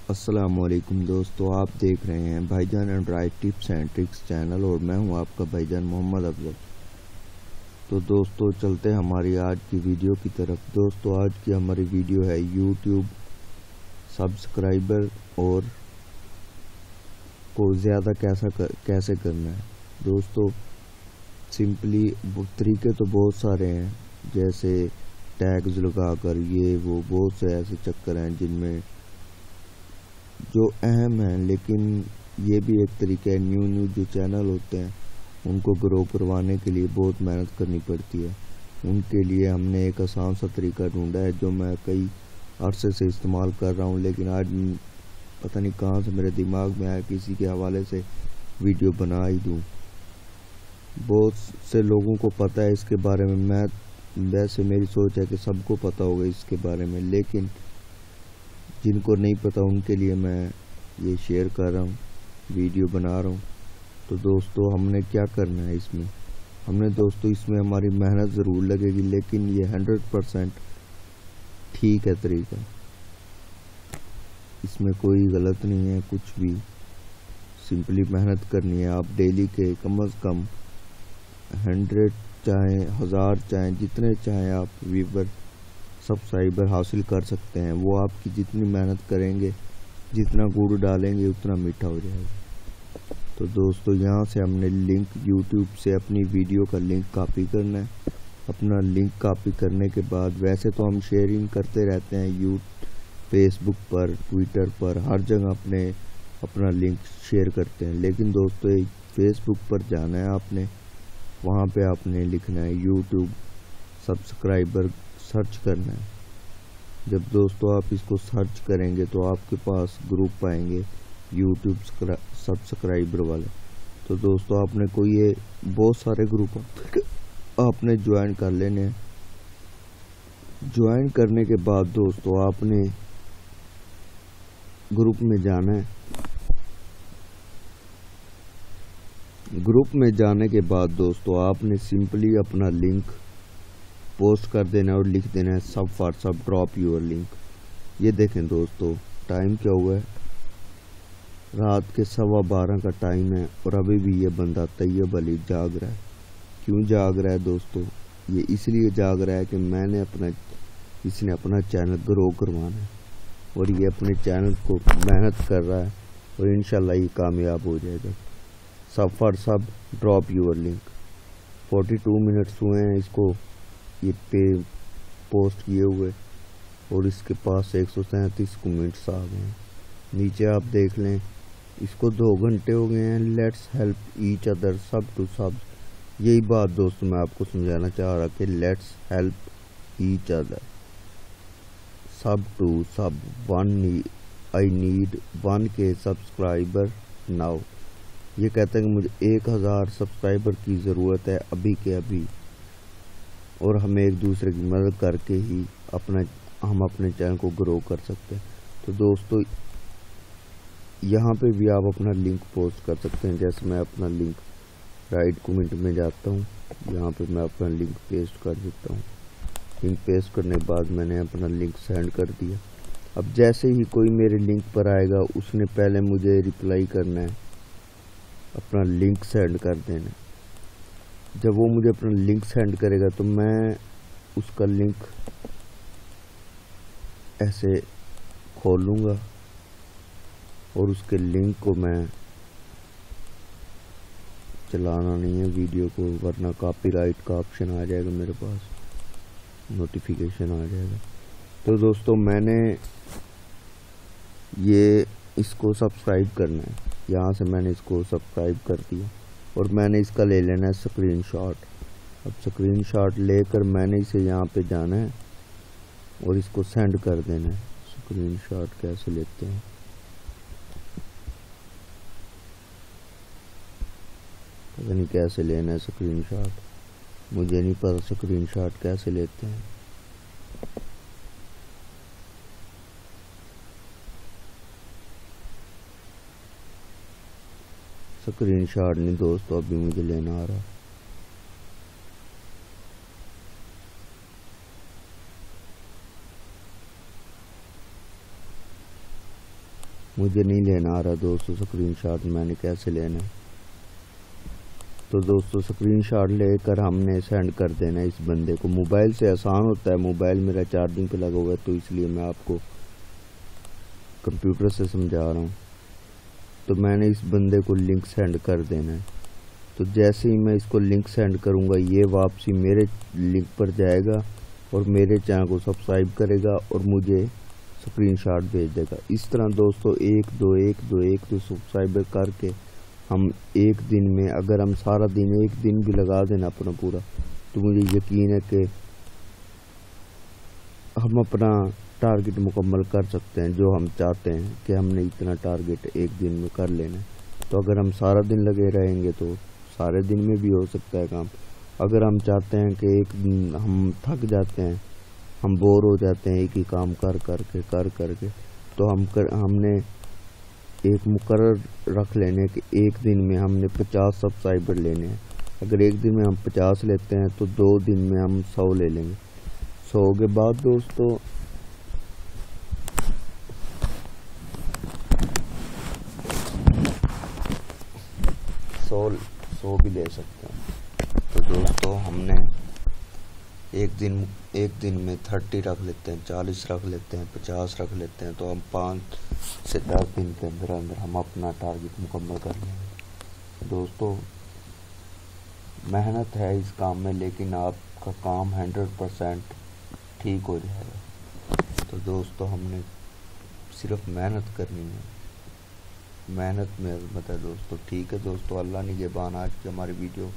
السلام علیکم دوستو، آپ دیکھ رہے ہیں بھائی جان android tips and tricks channel اور میں ہوں آپ کا بھائی جان محمد افضل۔ تو دوستو چلتے ہیں ہماری آج کی ویڈیو کی طرف۔ دوستو آج کی ہماری ویڈیو ہے یوٹیوب سبسکرائبر اور کو زیادہ کیسے کرنا ہے۔ دوستو سمپلی طریقے تو بہت سارے ہیں، جیسے ٹیگز لگا کر یہ وہ بہت سے ایسے چکر ہیں جن میں جو اہم ہیں، لیکن یہ بھی ایک طریقہ ہے۔ نیو جو چینل ہوتے ہیں ان کو گرو کروانے کے لیے بہت محنت کرنی پڑتی ہے۔ ان کے لیے ہم نے ایک آسان سا طریقہ ڈھونڈا ہے جو میں کئی عرصے سے استعمال کر رہا ہوں، لیکن آج پتہ نہیں کہاں سے میرے دماغ میں آیا کسی کے حوالے سے ویڈیو بنا ہی دوں۔ بہت سے لوگوں کو پتہ ہے اس کے بارے میں ویسے میری سوچ ہے کہ سب کو پتہ ہوگا اس کے بارے میں، لیکن جن کو نہیں پتہ ان کے لیے میں یہ شیئر کر رہا ہوں، ویڈیو بنا رہا ہوں۔ تو دوستو ہم نے کیا کرنا ہے اس میں اس میں ہماری محنت ضرور لگے گی، لیکن یہ 100% ٹھیک ہے طریقہ، اس میں کوئی غلط نہیں ہے کچھ بھی۔ سمپلی محنت کرنی ہے، آپ ڈیلی کے کم از کم 100 چاہیں 1000 چاہیں جتنے چاہیں آپ ویور سبسکرائبر حاصل کر سکتے ہیں۔ وہ آپ کی جتنی محنت کریں گے، جتنا گڑ ڈالیں گے اتنا میٹھا ہو جائے گا۔ تو دوستو یہاں سے ہم نے لنک یوٹیوب سے اپنی ویڈیو کا لنک کاپی کرنا ہے۔ اپنا لنک کاپی کرنے کے بعد ویسے تو ہم شیئرنگ کرتے رہتے ہیں فیس بک پر، ٹویٹر پر، ہر جگہ اپنا لنک شیئر کرتے ہیں، لیکن دوستو فیس بک پر جانا ہے آپ نے، وہاں پہ آپ نے لکھنا ہے یوٹیوب سبسکرائبر، سرچ کرنا ہے۔ جب دوستو آپ اس کو سرچ کریں گے تو آپ کے پاس گروپ آئیں گے یوٹیوب سبسکرائبر والے۔ تو دوستو آپ نے یہ بہت سارے گروپ آپ نے جوائن کر لینے ہیں۔ جوائن کرنے کے بعد دوستو آپ نے گروپ میں جانا ہے۔ گروپ میں جانے کے بعد دوستو آپ نے سمپلی اپنا لنک پوسٹ کر دینا اور لکھ دینا ہے سب WhatsApp drop your link. یہ دیکھیں دوستو ٹائم کیا ہوا ہے، رات کے 12:15 کا ٹائم ہے اور ابھی بھی یہ بندہ طیب علی جاگ رہا ہے۔ کیوں جاگ رہا ہے دوستو؟ یہ اس لیے جاگ رہا ہے کہ اس نے اپنا چینل گرو کروانا ہے اور یہ اپنے چینل کو محنت کر رہا ہے اور انشاءاللہ یہ کامیاب ہو جائے گا۔ سب WhatsApp drop your link 42 minutes ہوئے ہیں اس کو یہ پوسٹ کیے ہوئے اور اس کے پاس 137 کمنٹس آ گئے ہیں۔ نیچے آپ دیکھ لیں اس کو 2 گھنٹے ہو گئے ہیں۔ Let's help each other sub to sub, یہی بات دوستو میں آپ کو سمجھانا چاہ رہا کہ let's help each other sub to sub I need 1K subscriber now. یہ کہتا ہے کہ مجھے 1000 سبسکرائبر کی ضرورت ہے ابھی کے ابھی، اور ہمیں ایک دوسرے کی مدد کر کے ہی ہم اپنے چینل کو گرو کر سکتے ہیں۔ تو دوستو یہاں پہ بھی آپ اپنا لنک پوسٹ کر سکتے ہیں، جیسے میں اپنا لنک رائٹ کومنٹ میں جاتا ہوں، یہاں پہ میں اپنا لنک پیسٹ کر دیتا ہوں۔ لنک پیسٹ کرنے کے بعد میں نے اپنا لنک سینڈ کر دیا۔ اب جیسے ہی کوئی میرے لنک پر آئے گا اس نے پہلے مجھے ریپلائی کرنا ہے، اپنا لنک سینڈ کر دینا ہے۔ جب وہ مجھے اپنا لنک سینڈ کرے گا تو میں اس کا لنک ایسے کھولوں گا اور اس کے لنک کو میں چلانا نہیں ہے ویڈیو کو، ورنہ کاپی رائٹ کا آپشن آ جائے گا، میرے پاس نوٹیفیکیشن آ جائے گا۔ تو دوستو میں نے اس کو سبسکرائب کرنا ہے، یہاں سے میں نے اس کو سبسکرائب کر دیا اور میں نے اس کا لے لینا ہے اسکرین شاٹ۔ اب اسکرین شاٹ لے کر میں نے اسے یہاں پہ جانا ہے اور اس کو سینڈ کر دینا ہے۔ اسکرین شاٹ کیسے لیتے ہیں، پتہ نہیں کیسے لینا ہے اسکرین شاٹ، مجھے نہیں پتا اسکرین شاٹ کیسے لیتے ہیں۔ اسکرین شاٹ نہیں دوستو ابھی مجھے لینا آ رہا۔ مجھے نہیں لینا آ رہا دوستو اسکرین شاٹ، میں نے کیسے لینا ہے؟ تو دوستو اسکرین شاٹ لے کر ہم نے سینڈ کر دینا ہے اس بندے کو۔ موبائل سے آسان ہوتا ہے، موبائل میرا چارجنگ پہ لگا ہوا ہے تو اس لیے میں آپ کو کمپیوٹر سے سمجھا رہا ہوں۔ تو میں نے اس بندے کو لنک سینڈ کر دینا ہے۔ تو جیسے ہی میں اس کو لنک سینڈ کروں گا یہ واپسی میرے لنک پر جائے گا اور میرے چینل کو سبسکرائب کرے گا اور مجھے اسکرین شاٹ بھیج دے گا۔ اس طرح دوستو ایک دو سبسکرائبر کر کے ہم ایک دن میں، اگر ہم سارا دن ایک دن بھی لگا دینا اپنا پورا، تو مجھے یقین ہے کہ ہم اپنا ٹارگٹ مکمل کر سکتے ہیں جو ہم چاہتے ہیں کہ ہم نے اتنا ٹارگٹ ایک دن میں کر لینا ہے۔ تو اگر ہم سارا دن لگے رہیں گے تو سارے دن میں بھی ہو سکتا ہے کام۔ اگر ہم چاہتے ہیں کہ ایک دن ہم تھک جاتے ہیں، ہم بور ہو جاتے ہیں ایک ہی کام کر کے تو ہم نے ایک مقرر رکھ لینے کہ ایک دن میں ہم نے 50 سبسکرائبر لینے ہیں۔ اگر ایک دن میں ہم 50 لیتے ہیں تو 2 دن میں ہم 100 لے لیں گے۔ 100 کے بعد دوستو سو بھی لے سکتے ہیں۔ تو دوستو ہم نے ایک دن میں 30 رکھ لیتے ہیں، 40 رکھ لیتے ہیں، 50 رکھ لیتے ہیں، تو ہم 5 سے 10 دن کے اندر ہم اپنا ٹارگٹ مکمل کر لیں گے۔ دوستو محنت ہے اس کام میں، لیکن آپ کا کام 100% ٹھیک ہو جائے گا۔ تو دوستو ہم نے صرف محنت کرنی ہے، محنت میں عظمت ہے دوستو۔ ٹھیک ہے دوستو، اللہ نگہبان۔ آج کی ہماری ویڈیو